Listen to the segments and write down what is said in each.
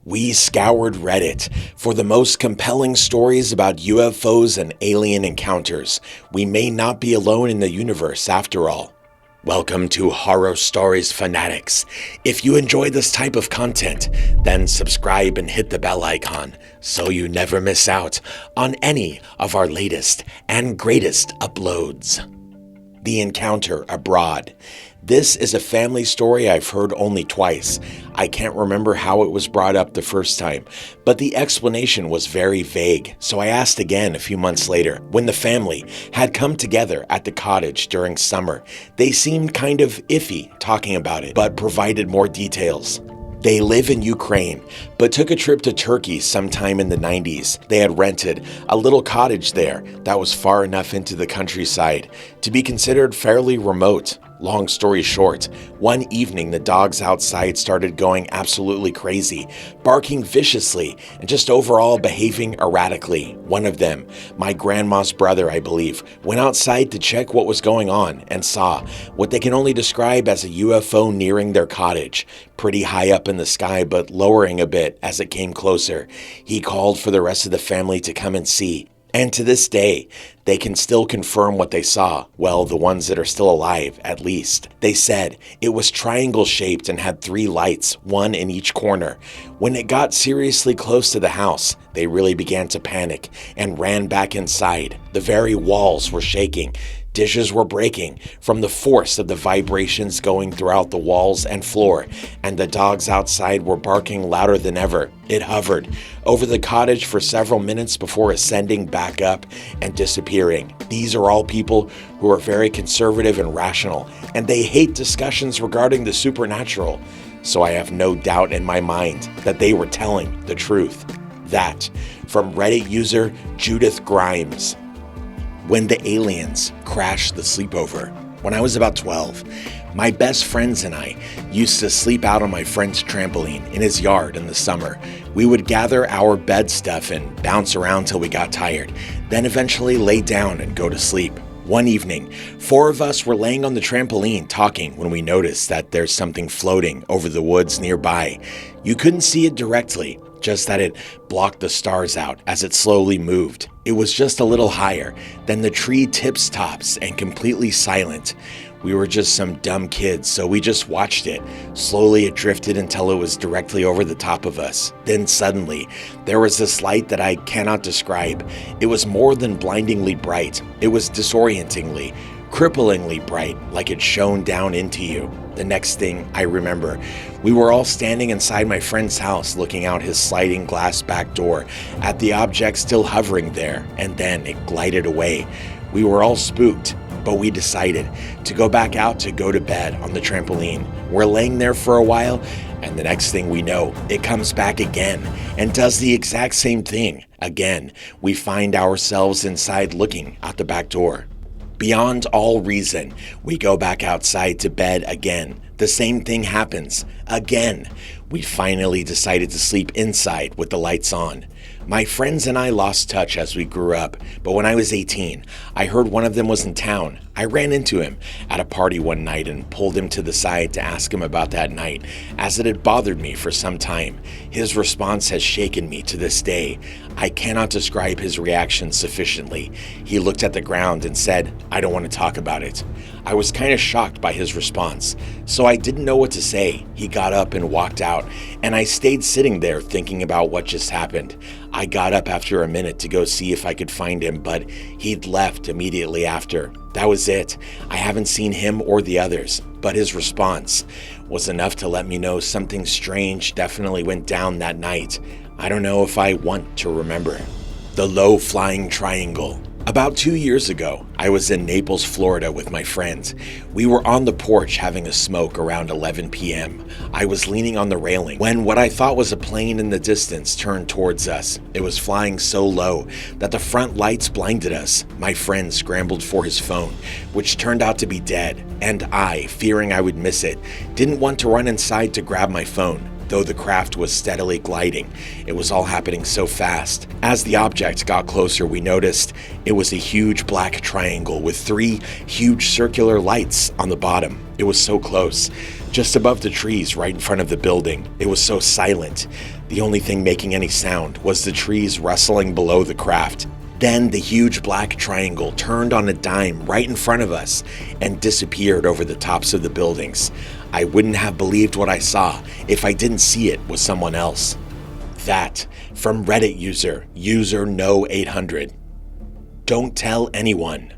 We scoured Reddit for the most compelling stories about UFOs and alien encounters. We may not be alone in the universe after all. Welcome to Horror Stories Fanatics. If you enjoy this type of content, then subscribe and hit the bell icon so you never miss out on any of our latest and greatest uploads. The Encounter Abroad. This is a family story I've heard only twice. I can't remember how it was brought up the first time, but the explanation was very vague, so I asked again a few months later. When the family had come together at the cottage during summer, they seemed kind of iffy talking about it, but provided more details. They live in Ukraine, but took a trip to Turkey sometime in the 90s. They had rented a little cottage there that was far enough into the countryside to be considered fairly remote. Long story short, one evening the dogs outside started going absolutely crazy, barking viciously and just overall behaving erratically. One of them, my grandma's brother I believe, went outside to check what was going on and saw what they can only describe as a UFO nearing their cottage, pretty high up in the sky but lowering a bit as it came closer. He called for the rest of the family to come and see. And to this day, they can still confirm what they saw. Well, the ones that are still alive, at least. They said it was triangle-shaped and had 3 lights, one in each corner. When it got seriously close to the house, they really began to panic and ran back inside. The very walls were shaking. Dishes were breaking from the force of the vibrations going throughout the walls and floor, and the dogs outside were barking louder than ever. It hovered over the cottage for several minutes before ascending back up and disappearing. These are all people who are very conservative and rational, and they hate discussions regarding the supernatural. So I have no doubt in my mind that they were telling the truth. That from Reddit user Judith Grimes. When the aliens crashed the sleepover. When I was about 12, my best friends and I used to sleep out on my friend's trampoline in his yard in the summer. We would gather our bed stuff and bounce around till we got tired, then eventually lay down and go to sleep. One evening, 4 of us were laying on the trampoline talking when we noticed that there's something floating over the woods nearby. You couldn't see it directly, just that it blocked the stars out as it slowly moved. It was just a little higher than the tree tips tops and completely silent. We were just some dumb kids, so we just watched it. Slowly it drifted until it was directly over the top of us. Then suddenly, there was this light that I cannot describe. It was more than blindingly bright. It was disorientingly, cripplingly bright, like it shone down into you. The next thing I remember, we were all standing inside my friend's house looking out his sliding glass back door at the object still hovering there, and then it glided away. We were all spooked, but we decided to go back out to go to bed on the trampoline. We're laying there for a while, and the next thing we know, it comes back again and does the exact same thing. Again, we find ourselves inside looking out the back door. Beyond all reason, we go back outside to bed again. The same thing happens. Again, we finally decided to sleep inside with the lights on. My friends and I lost touch as we grew up, but when I was 18, I heard one of them was in town. I ran into him at a party one night and pulled him to the side to ask him about that night, as it had bothered me for some time. His response has shaken me to this day. I cannot describe his reaction sufficiently. He looked at the ground and said, "I don't want to talk about it." I was kind of shocked by his response, so I didn't know what to say. He got up and walked out, and I stayed sitting there thinking about what just happened. I got up after a minute to go see if I could find him, but he'd left immediately after. That was it. I haven't seen him or the others, but his response was enough to let me know something strange definitely went down that night. I don't know if I want to remember. The low-flying triangle. About 2 years ago, I was in Naples, Florida with my friends. We were on the porch having a smoke around 11 p.m. I was leaning on the railing when what I thought was a plane in the distance turned towards us. It was flying so low that the front lights blinded us. My friend scrambled for his phone, which turned out to be dead, and I, fearing I would miss it, didn't want to run inside to grab my phone. Though the craft was steadily gliding, it was all happening so fast. As the object got closer, we noticed it was a huge black triangle with 3 huge circular lights on the bottom. It was so close, just above the trees right in front of the building. It was so silent. The only thing making any sound was the trees rustling below the craft. Then the huge black triangle turned on a dime right in front of us and disappeared over the tops of the buildings. I wouldn't have believed what I saw if I didn't see it with someone else. That from Reddit user 𝐦𝐨𝐬𝐿. Don't tell anyone.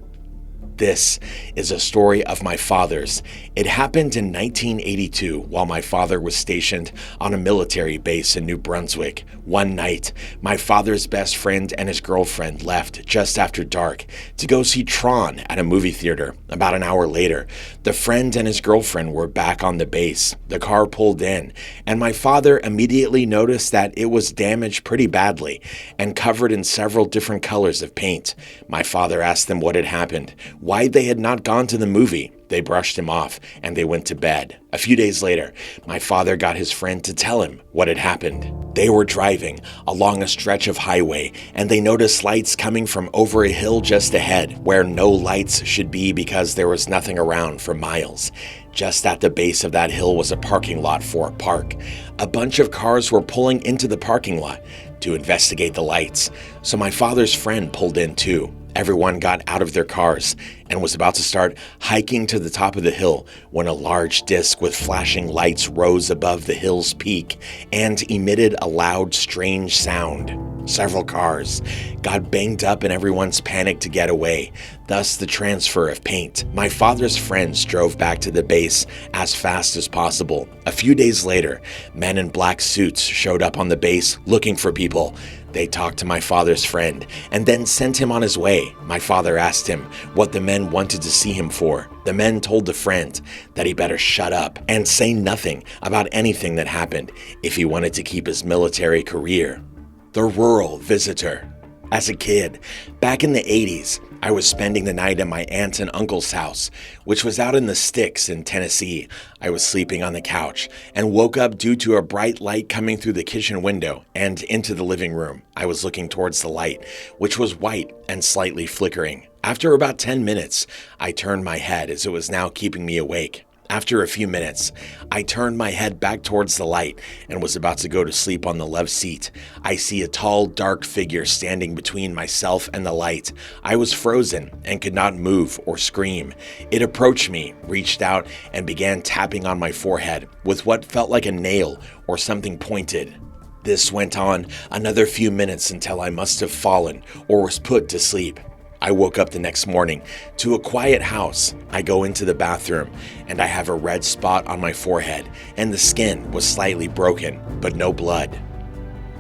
This is a story of my father's. It happened in 1982 while my father was stationed on a military base in New Brunswick. One night, my father's best friend and his girlfriend left just after dark to go see Tron at a movie theater. About an hour later, the friend and his girlfriend were back on the base. The car pulled in, and my father immediately noticed that it was damaged pretty badly and covered in several different colors of paint. My father asked them what had happened, why they had not gone to the movie. They brushed him off and they went to bed. A few days later, my father got his friend to tell him what had happened. They were driving along a stretch of highway and they noticed lights coming from over a hill just ahead where no lights should be because there was nothing around for miles. Just at the base of that hill was a parking lot for a park. A bunch of cars were pulling into the parking lot to investigate the lights, so my father's friend pulled in too. Everyone got out of their cars and was about to start hiking to the top of the hill when a large disc with flashing lights rose above the hill's peak and emitted a loud, strange sound. Several cars got banged up and everyone's panicked to get away, thus the transfer of paint. My father's friends drove back to the base as fast as possible. A few days later, men in black suits showed up on the base looking for people. They talked to my father's friend and then sent him on his way. My father asked him what the men wanted to see him for. The men told the friend that he better shut up and say nothing about anything that happened if he wanted to keep his military career. The rural visitor. As a kid, back in the 80s, I was spending the night at my aunt and uncle's house, which was out in the sticks in Tennessee. I was sleeping on the couch and woke up due to a bright light coming through the kitchen window and into the living room. I was looking towards the light, which was white and slightly flickering. After about 10 minutes, I turned my head as it was now keeping me awake. After a few minutes, I turned my head back towards the light and was about to go to sleep on the left seat. I see a tall, dark figure standing between myself and the light. I was frozen and could not move or scream. It approached me, reached out, and began tapping on my forehead with what felt like a nail or something pointed. This went on another few minutes until I must have fallen or was put to sleep. I woke up the next morning to a quiet house. I go into the bathroom and I have a red spot on my forehead and the skin was slightly broken, but no blood.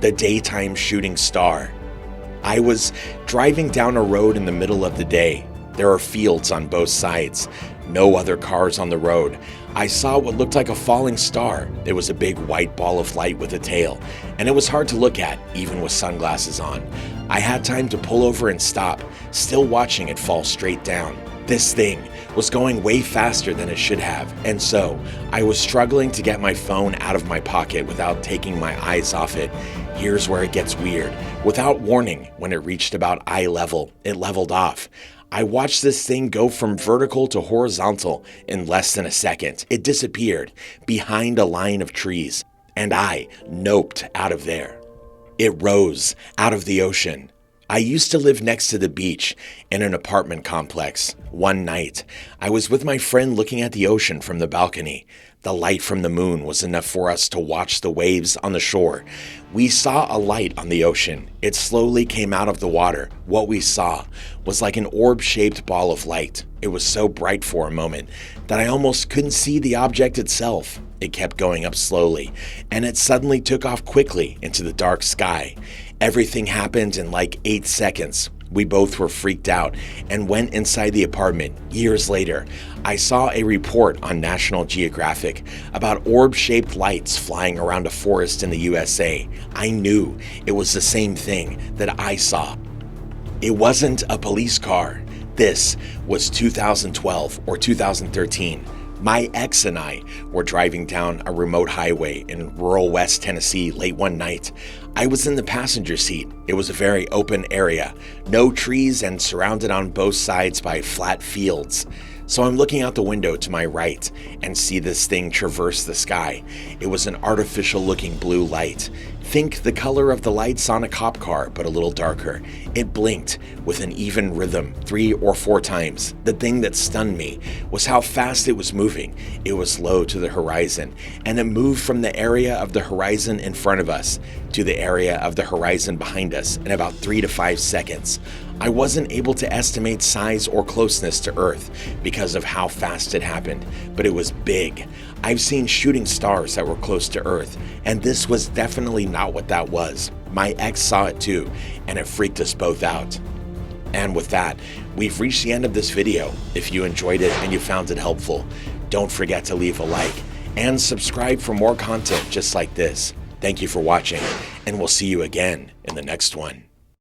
The daytime shooting star. I was driving down a road in the middle of the day. There are fields on both sides, no other cars on the road. I saw what looked like a falling star. It was a big white ball of light with a tail, and it was hard to look at, even with sunglasses on. I had time to pull over and stop, still watching it fall straight down. This thing was going way faster than it should have, and so I was struggling to get my phone out of my pocket without taking my eyes off it. Here's where it gets weird. Without warning, when it reached about eye level, it leveled off. I watched this thing go from vertical to horizontal in less than a second. It disappeared behind a line of trees, and I noped out of there. It rose out of the ocean. I used to live next to the beach in an apartment complex. One night, I was with my friend looking at the ocean from the balcony. The light from the moon was enough for us to watch the waves on the shore. We saw a light on the ocean. It slowly came out of the water. What we saw was like an orb-shaped ball of light. It was so bright for a moment that I almost couldn't see the object itself. It kept going up slowly, and it suddenly took off quickly into the dark sky. Everything happened in like 8 seconds. We both were freaked out and went inside the apartment. Years later, I saw a report on National Geographic about orb-shaped lights flying around a forest in the USA. I knew it was the same thing that I saw. It wasn't a police car. This was 2012 or 2013. My ex and I were driving down a remote highway in rural West Tennessee late one night. I was in the passenger seat. It was a very open area, no trees and surrounded on both sides by flat fields. So I'm looking out the window to my right and see this thing traverse the sky. It was an artificial looking blue light. Think the color of the lights on a cop car, but a little darker. It blinked with an even rhythm 3 or 4 times. The thing that stunned me was how fast it was moving. It was low to the horizon, and it moved from the area of the horizon in front of us to the area of the horizon behind us in about 3 to 5 seconds. I wasn't able to estimate size or closeness to Earth because of how fast it happened, but it was big. I've seen shooting stars that were close to Earth, and this was definitely not what that was. My ex saw it too, and it freaked us both out. And with that, we've reached the end of this video. If you enjoyed it and you found it helpful, don't forget to leave a like and subscribe for more content just like this. Thank you for watching, and we'll see you again in the next one.